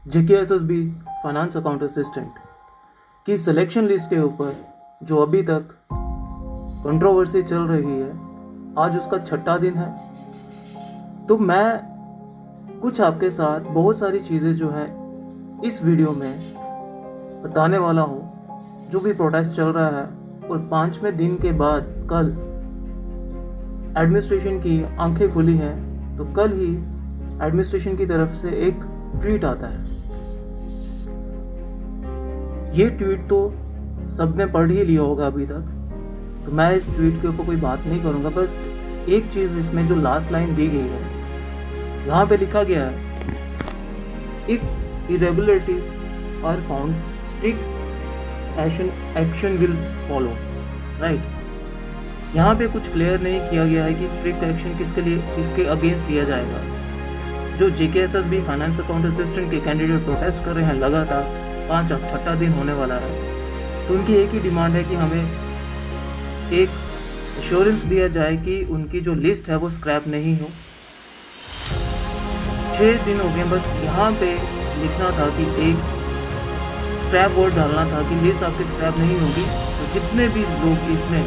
JKSSB finance account assistant की selection list के ऊपर जो अभी तक कंट्रोवर्सी चल रही है, आज उसका 6वां दिन है। तो मैं कुछ आपके साथ बहुत सारी चीज़ें जो है इस वीडियो में बताने वाला हूँ। जो भी प्रोटेस्ट चल रहा है और 5वें दिन के बाद कल एडमिनिस्ट्रेशन की आंखें खुली हैं, तो कल ही एडमिनिस्ट्रेशन की तरफ से एक ट्वीट आता है। ये ट्वीट तो सबने पढ़ ही लिया होगा अभी तक, तो मैं इस ट्वीट के ऊपर कोई बात नहीं करूंगा। बस एक चीज इसमें जो लास्ट लाइन दी गई है, यहाँ पे लिखा गया है, if irregularities are found strict action will follow. Right, यहाँ पे कुछ क्लियर नहीं किया गया है कि स्ट्रिक्ट एक्शन किसके अगेंस्ट लिया जाएगा। जो JKSSB फाइनेंस अकाउंट असिस्टेंट के कैंडिडेट प्रोटेस्ट कर रहे हैं लगातार, 6वां दिन होने वाला है, तो उनकी एक ही डिमांड है कि हमें एक एश्योरेंस दिया जाए कि उनकी जो लिस्ट है वो स्क्रैप नहीं हो। 6 दिन हो गए, बस यहाँ पे लिखना था कि एक स्क्रैप वर्ड डालना था कि लिस्ट आपकी स्क्रैप नहीं होगी, तो जितने भी लोग इसमें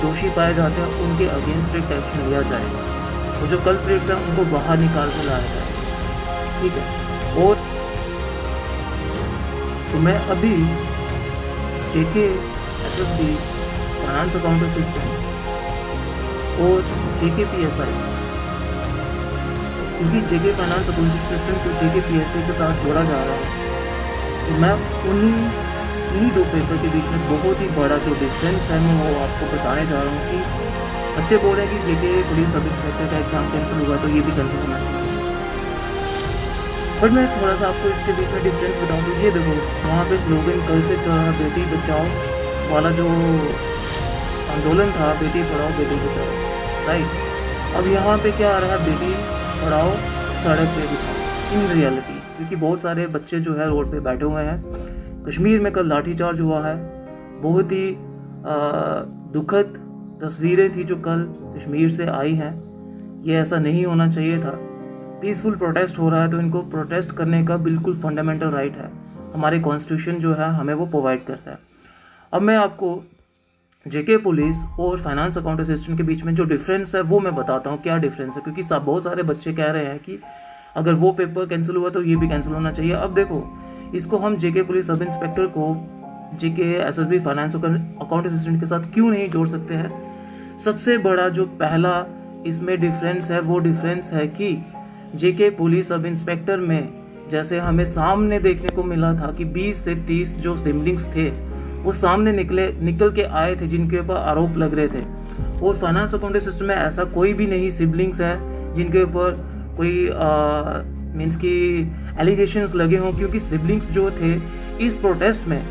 दोषी पाए जाते हैं उनके अगेंस्ट स्ट्रिक्ट एक्शन लिया जाएगा। तो जो कल्प्रिट्स हैं उनको बाहर निकाल कर लाया जाएगा। ठीक है। और तो मैं अभी JKSSB फाइनेंस अकाउंट असिस्टेंट और JKPSI, क्योंकि JK फाइनेंस अकाउंट असिस्टेंट को JKPSI के साथ जोड़ा जा रहा है, तो मैं इन्हीं दो पेपर के बीच में बहुत ही बड़ा जो डिफरेंस है मैं वो आपको बताने जा रहा हूँ। कि बच्चे बोल रहे हैं कि JK पुलिस सब इंस्पेक्टर का एग्जाम कैंसिल हुआ, तो ये भी कैंसिल होना चाहिए। बट मैं थोड़ा सा आपको इसके बीच में डिफरेंस बताऊँ तो ये देखो, वहाँ पे स्लोगन कल से चल रहा बेटी बचाओ वाला जो आंदोलन था, बेटी पढ़ाओ बेटी बचाओ। राइट, अब यहाँ पे क्या आ रहा है, बेटी पढ़ाओ सड़क पे बिछाओ। इन रियलिटी क्योंकि बहुत सारे बच्चे जो है रोड पे बैठे हुए हैं। कश्मीर में कल लाठीचार्ज हुआ है, बहुत ही दुखद तस्वीरें थी जो कल कश्मीर से आई हैं। ये ऐसा नहीं होना चाहिए था। पीसफुल प्रोटेस्ट हो रहा है, तो इनको प्रोटेस्ट करने का बिल्कुल फंडामेंटल राइट है। हमारे कॉन्स्टिट्यूशन जो है हमें वो प्रोवाइड करता है। अब मैं आपको JK पुलिस और फाइनेंस अकाउंट असिस्टेंट के बीच में जो डिफरेंस है वो मैं बताता हूँ क्या डिफरेंस है, क्योंकि बहुत सारे बच्चे कह रहे हैं कि अगर वो पेपर कैंसिल हुआ तो ये भी कैंसिल होना चाहिए। अब देखो, इसको हम JK पुलिस सब इंस्पेक्टर को JKSSB फाइनेंस अकाउंट असिस्टेंट के साथ क्यों नहीं जोड़ सकते हैं। सबसे बड़ा जो पहला इसमें डिफरेंस है वो डिफरेंस है कि JK पुलिस सब इंस्पेक्टर में जैसे हमें सामने देखने को मिला था कि 20 से 30 जो सिबलिंग्स थे वो सामने निकल के आए थे जिनके ऊपर आरोप लग रहे थे। और फाइनेंस अकाउंट सिस्टम में ऐसा कोई भी नहीं सिबलिंग्स है जिनके ऊपर कोई मीन्स की एलिगेशंस लगे हों, क्योंकि सिबलिंग्स जो थे इस प्रोटेस्ट में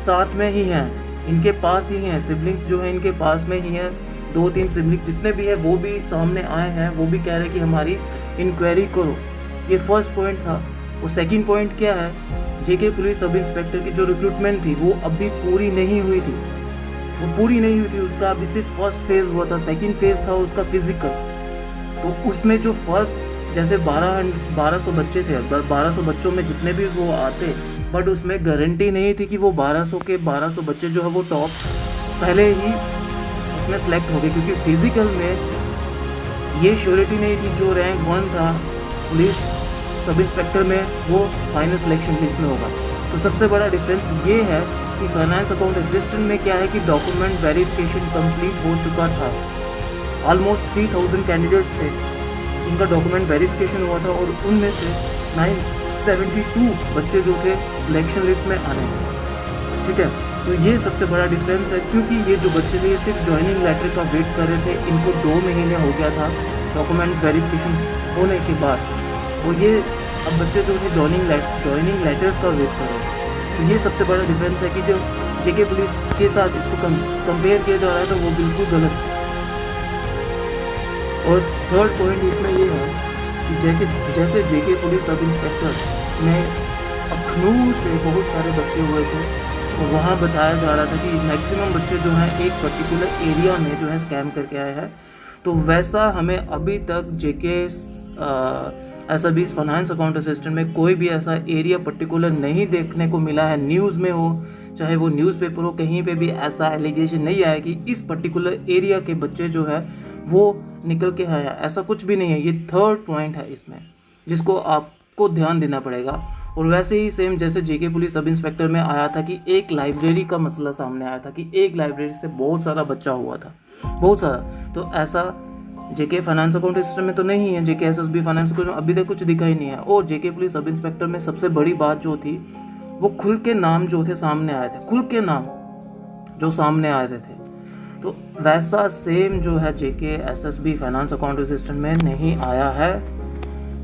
साथ में ही हैं, इनके पास ही हैं। सिबलिंग्स जो है इनके पास में ही हैं। 2-3 सिबलिंग्स जितने भी है वो भी सामने आए हैं, वो भी कह रहे हैं कि हमारी इंक्वायरी करो। ये फर्स्ट पॉइंट था। और सेकंड पॉइंट क्या है, JK पुलिस सब इंस्पेक्टर की जो रिक्रूटमेंट थी वो अभी पूरी नहीं हुई थी। उसका अभी सिर्फ फर्स्ट फेज हुआ था। सेकंड फेज था उसका फिजिकल। तो उसमें जो फर्स्ट जैसे 1200 बच्चे थे, 1200 बच्चों में जितने भी वो आते, बट उसमें गारंटी नहीं थी कि वो 1200 के 1200 बच्चे जो है वो टॉप पहले ही उसमें सेलेक्ट हो गए, क्योंकि फिजिकल में ये श्योरिटी नहीं थी जो रैंक 1 था पुलिस सब इंस्पेक्टर में वो फाइनल सिलेक्शन लिस्ट में होगा। तो सबसे बड़ा डिफरेंस ये है कि फाइनेंस अकाउंट असिस्टेंट में क्या है कि डॉक्यूमेंट वेरिफिकेशन कंप्लीट हो चुका था। ऑलमोस्ट 3000 कैंडिडेट्स थे जिनका डॉक्यूमेंट वेरिफिकेशन हुआ था, और उनमें से 972 बच्चे जो थे सिलेक्शन लिस्ट में आने थे। ठीक है, तो ये सबसे बड़ा डिफरेंस है, क्योंकि ये जो बच्चे थे सिर्फ ज्वाइनिंग लेटर का वेट कर रहे थे। इनको 2 महीने हो गया था डॉक्यूमेंट वेरिफिकेशन होने के बाद, और ये अब बच्चे जो थे ज्वाइनिंग लेटर्स का वेट कर रहे हैं। तो ये सबसे बड़ा डिफरेंस है कि जो JK पुलिस के साथ इसको कंपेयर किया जा रहा है तो वो बिल्कुल गलत है। और थर्ड पॉइंट इसमें ये है कि जैसे JK पुलिस सब इंस्पेक्टर में अखनूर से बहुत सारे बच्चे हुए थे, और वहाँ बताया जा रहा था कि मैक्सिमम बच्चे जो हैं एक पर्टिकुलर एरिया में जो है स्कैम करके आए हैं। तो वैसा हमें अभी तक JK ऐसा भी इस फाइनेंस अकाउंट असिस्टेंट में कोई भी ऐसा एरिया पर्टिकुलर नहीं देखने को मिला है, न्यूज़ में हो चाहे वो न्यूज़पेपर हो, कहीं पे भी ऐसा एलिगेशन नहीं आया कि इस पर्टिकुलर एरिया के बच्चे जो है वो निकल के आया। ऐसा कुछ भी नहीं है। ये थर्ड पॉइंट है इसमें जिसको आपको ध्यान देना पड़ेगा। और वैसे ही सेम जैसे जेके पुलिस सब इंस्पेक्टर में आया था कि एक लाइब्रेरी का मसला सामने आया था कि एक लाइब्रेरी से बहुत सारा बच्चा हुआ था, बहुत सारा। तो ऐसा जेके फाइनेंस अकाउंट सिस्टम में तो नहीं है। जेके एसएसबी फाइनेंस अकाउंट में अभी तक कुछ दिखा ही नहीं है। और जेके पुलिस सब इंस्पेक्टर में सबसे बड़ी बात जो थी वो खुल के नाम जो थे सामने आए थे, खुल के नाम जो सामने आ रहे थे। तो वैसा सेम जो है जेके एसएसबी फाइनेंस अकाउंट असिस्टेंट में नहीं आया है,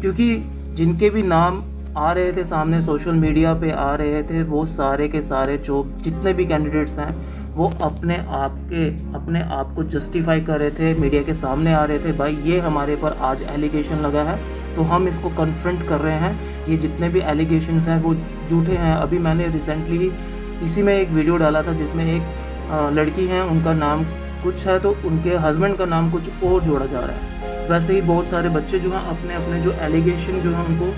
क्योंकि जिनके भी नाम आ रहे थे सामने सोशल मीडिया पे आ रहे थे वो सारे के सारे जो जितने भी कैंडिडेट्स हैं वो अपने आप को जस्टिफाई कर रहे थे, मीडिया के सामने आ रहे थे, भाई ये हमारे पर आज एलिगेशन लगा है तो हम इसको कन्फ्रंट कर रहे हैं, ये जितने भी एलिगेशंस हैं वो झूठे हैं। अभी मैंने रिसेंटली इसी में एक वीडियो डाला था जिसमें एक लड़की है, उनका नाम कुछ है तो उनके हस्बैंड का नाम कुछ और जोड़ा जा रहा है। वैसे ही बहुत सारे बच्चे जो हैं अपने अपने जो एलिगेशन जो है उनको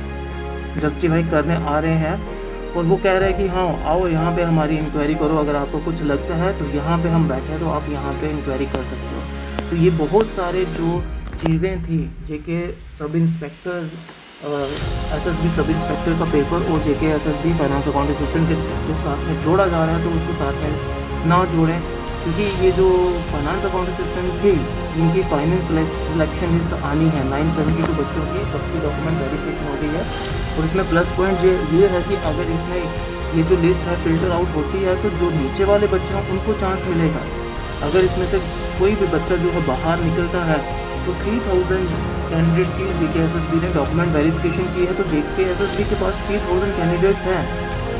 जस्टिफाई करने आ रहे हैं और वो कह रहे हैं कि हाँ आओ यहाँ पे हमारी इंक्वायरी करो, अगर आपको कुछ लगता है तो यहाँ पे हम बैठे हैं तो आप यहाँ पे इंक्वायरी कर सकते हो। तो ये बहुत सारे जो चीज़ें थी JK sub inspector SSB sub inspector का पेपर और JK SSB finance account assistant के जो साथ में जोड़ा जा रहा है तो उसको साथ में ना जोड़ें, क्योंकि ये जो फाइनेंस अकाउंट असिस्टेंट थी इनकी फाइनेंस सिलेक्शन लिस्ट आनी है 972 बच्चों की, सबकी डॉक्यूमेंट वेरिफिकेशन हो गई है। और इसमें प्लस पॉइंट ये है कि अगर इसमें ये जो लिस्ट है फिल्टर आउट होती है तो जो नीचे वाले बच्चे हैं उनको चांस मिलेगा। अगर इसमें से कोई भी बच्चा जो है बाहर निकलता है तो 3000 कैंडिडेट्स की जेके एसएसबी ने डॉक्यूमेंट वेरिफिकेशन की है, तो जेके एसएसबी के पास 3000 कैंडिडेट्स हैं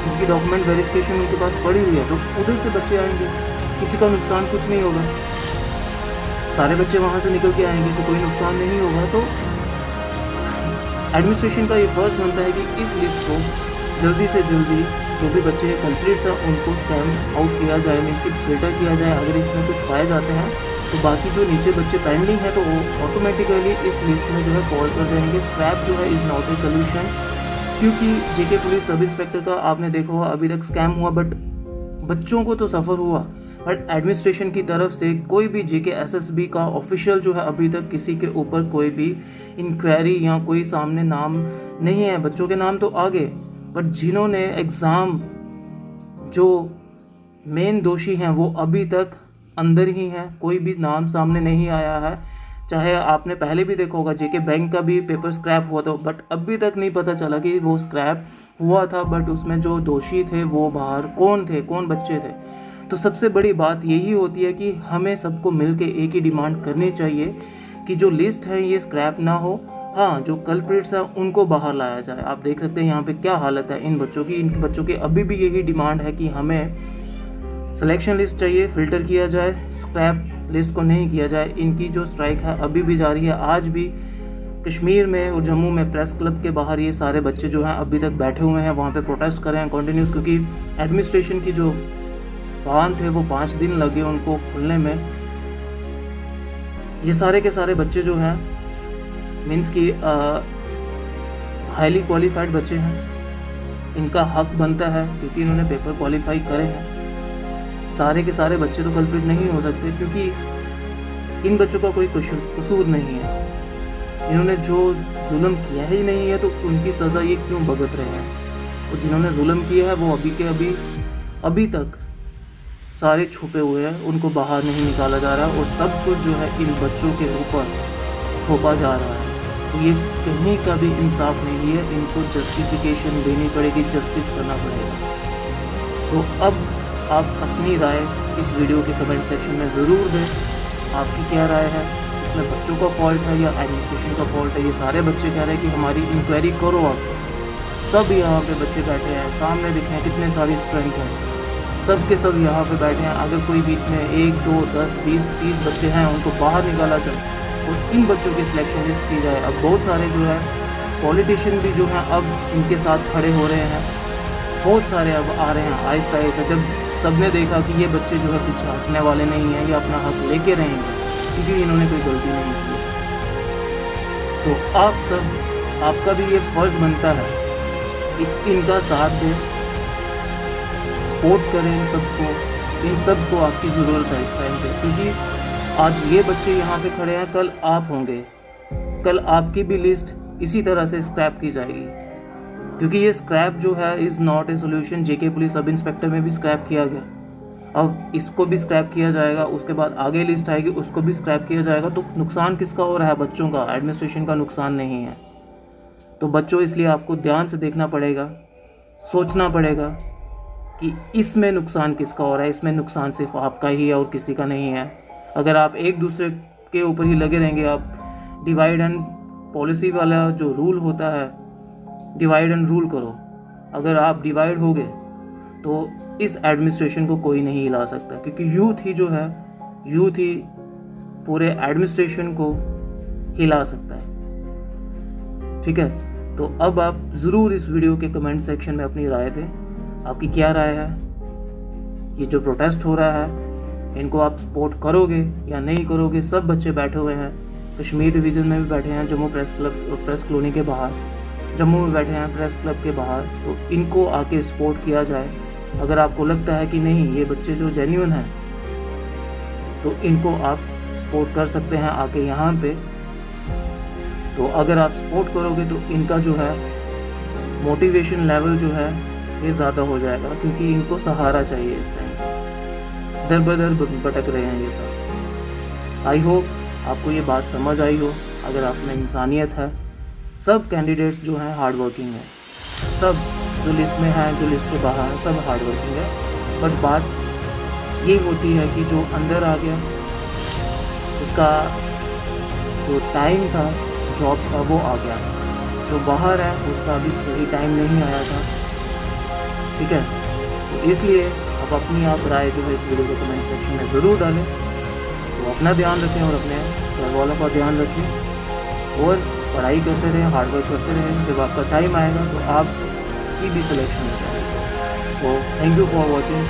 जिनकी डॉक्यूमेंट वेरिफिकेशन उनके पास पड़ी हुई है, तो उधर से बच्चे आएंगे, किसी का नुकसान कुछ नहीं होगा, सारे बच्चे वहाँ से निकल के आएंगे तो कोई नुकसान नहीं होगा। तो एडमिनिस्ट्रेशन का ये फर्स्ट बनता है कि इस लिस्ट को जल्दी से जल्दी जो भी बच्चे कंप्लीट हैं उनको स्कैम आउट किया जाए, इसकी फिल्टर किया जाए। अगर इसमें कुछ पाए जाते हैं तो बाकी जो नीचे बच्चे पेंडिंग है तो वो ऑटोमेटिकली इस लिस्ट में जो है फॉल कर जाएंगे। स्क्रैप जो है इज़ नॉट ए सोल्यूशन, क्योंकि जेके पुलिस सब इंस्पेक्टर का आपने देखा हुआ अभी तक स्कैम हुआ बट बच्चों को तो सफ़र हुआ, बट एडमिनिस्ट्रेशन की तरफ से कोई भी जेके एसएसबी का ऑफिशियल जो है अभी तक किसी के ऊपर कोई भी इंक्वायरी या कोई सामने नाम नहीं है। बच्चों के नाम तो आगे, बट जिन्होंने एग्ज़ाम जो मेन दोषी हैं वो अभी तक अंदर ही हैं, कोई भी नाम सामने नहीं आया है। चाहे आपने पहले भी देखा होगा जेके बैंक का भी पेपर स्क्रैप हुआ था बट अभी तक नहीं पता चला कि वो स्क्रैप हुआ था, बट उसमें जो दोषी थे वो बाहर कौन थे, कौन बच्चे थे। तो सबसे बड़ी बात यही होती है कि हमें सबको मिलके एक ही डिमांड करनी चाहिए कि जो लिस्ट है ये स्क्रैप ना हो, हाँ जो कल्प्रिट्स हैं उनको बाहर लाया जाए। आप देख सकते हैं यहाँ पे क्या हालत है इन बच्चों की अभी भी यही डिमांड है कि हमें सिलेक्शन लिस्ट चाहिए, फिल्टर किया जाए, स्क्रैप लिस्ट को नहीं किया जाए। इनकी जो स्ट्राइक है अभी भी जारी है, आज भी कश्मीर में और जम्मू में प्रेस क्लब के बाहर ये सारे बच्चे जो हैं अभी तक बैठे हुए हैं, वहाँ पे प्रोटेस्ट कर रहे हैं कंटिन्यूस, क्योंकि एडमिनिस्ट्रेशन की जो प्लान थे वो 5 दिन लगे उनको खुलने में। ये सारे के सारे बच्चे जो हैं मीन्स की हाईली क्वालिफाइड बच्चे हैं, इनका हक बनता है क्योंकि इन्होंने पेपर क्वालिफाई करे हैं। सारे के सारे बच्चे तो कल्प्रिट नहीं हो सकते क्योंकि इन बच्चों का कोई कसूर नहीं है, इन्होंने जो जुल्म किया ही नहीं है तो उनकी सज़ा ये क्यों भुगत रहे हैं। और जिन्होंने जुल्म किया है वो अभी तक सारे छुपे हुए हैं, उनको बाहर नहीं निकाला जा रहा और सब कुछ जो है इन बच्चों के ऊपर थोपा जा रहा है। तो ये कहीं का भी इंसाफ नहीं है, इनको जस्टिफिकेशन देनी पड़ेगी, जस्टिस करना पड़ेगा। तो अब आप अपनी राय इस वीडियो के कमेंट सेक्शन में ज़रूर दें, आपकी क्या राय है, इसमें बच्चों का फॉल्ट है या एडमिनिस्ट्रेशन का फॉल्ट है। ये सारे बच्चे कह रहे हैं कि हमारी इंक्वायरी करो, आप सब यहाँ पे बच्चे बैठे हैं, सामने दिखे हैं कितने सारी स्ट्रेंथ हैं, सब के सब यहाँ पे बैठे हैं। अगर कोई बीच में 1, 2, 10, 20, 30 बच्चे हैं उनको बाहर निकाला जाए और इन बच्चों की सिलेक्शन लिस्ट की जाए। अब बहुत सारे जो है पॉलिटिशियन भी जो हैं अब इनके साथ खड़े हो रहे हैं, बहुत सारे अब आ रहे हैं आहिस्ता आहिस्ता। जब सबने देखा कि ये बच्चे जो है पीछे हटने वाले नहीं हैं, ये अपना हक लेके रहेंगे क्योंकि इन्होंने कोई गलती नहीं की, तो आप सब आपका भी ये फ़र्ज़ बनता है कि इनका साथ दें, सपोर्ट करें इन सबको। इन सबको आपकी ज़रूरत है इस टाइम पे, क्योंकि आज ये बच्चे यहाँ पे खड़े हैं, कल आप होंगे, कल आपकी भी लिस्ट इसी तरह से स्क्रैप की जाएगी। क्योंकि ये स्क्रैप जो है is not a solution. JK police sub inspector में भी स्क्रैप किया गया, अब इसको भी स्क्रैप किया जाएगा, उसके बाद आगे लिस्ट आएगी उसको भी स्क्रैप किया जाएगा। तो नुकसान किसका हो रहा है? बच्चों का, एडमिनिस्ट्रेशन का नुकसान नहीं है। तो बच्चों, इसलिए आपको ध्यान से देखना पड़ेगा, सोचना पड़ेगा कि इसमें नुकसान किसका हो रहा है। इसमें नुकसान सिर्फ आपका ही है और किसी का नहीं है। अगर आप एक दूसरे के ऊपर ही लगे रहेंगे, आप डिवाइड एंड पॉलिसी वाला जो रूल होता है, डिवाइड एंड रूल करो। अगर आप डिवाइड हो गए तो इस एडमिनिस्ट्रेशन को कोई नहीं हिला सकता, क्योंकि यूथ ही जो है, यूथ ही पूरे एडमिनिस्ट्रेशन को हिला सकता है। ठीक है, तो अब आप ज़रूर इस वीडियो के कमेंट सेक्शन में अपनी राय दें। आपकी क्या राय है? ये जो प्रोटेस्ट हो रहा है, इनको आप सपोर्ट करोगे या नहीं करोगे? सब बच्चे बैठे हुए हैं, कश्मीर डिवीज़न में भी बैठे हैं, Jammu press club, press colony के बाहर, जम्मू में बैठे हैं प्रेस क्लब के बाहर। तो इनको आके सपोर्ट किया जाए। अगर आपको लगता है कि नहीं, ये बच्चे जो जेन्युइन हैं, तो इनको आप सपोर्ट कर सकते हैं आके यहाँ पे। तो अगर आप सपोर्ट करोगे तो इनका जो है मोटिवेशन लेवल जो है ये ज़्यादा हो जाएगा, क्योंकि इनको सहारा चाहिए इस टाइम। दर बदर भटक रहे हैं ये सब। आई होप आपको ये बात समझ आई हो। अगर आप में इंसानियत है, सब कैंडिडेट्स जो हैं हार्ड वर्किंग है, सब जो लिस्ट में हैं, जो लिस्ट के बाहर हैं, सब हार्ड वर्किंग है। बट बात ये होती है कि जो अंदर आ गया, उसका जो टाइम था जॉब का वो आ गया, जो बाहर है उसका अभी सही टाइम नहीं आया था। ठीक है, तो इसलिए आप अपनी आप राय जो है इस वीडियो के कमेंट सेक्शन में ज़रूर डालें। तो अपना ध्यान रखें और अपने घर वालों का ध्यान रखें और पढ़ाई करते रहें, हार्डवर्क करते रहें। जब आपका टाइम आएगा तो आपकी भी सिलेक्शन हो जाएगी। तो थैंक यू फॉर वॉचिंग।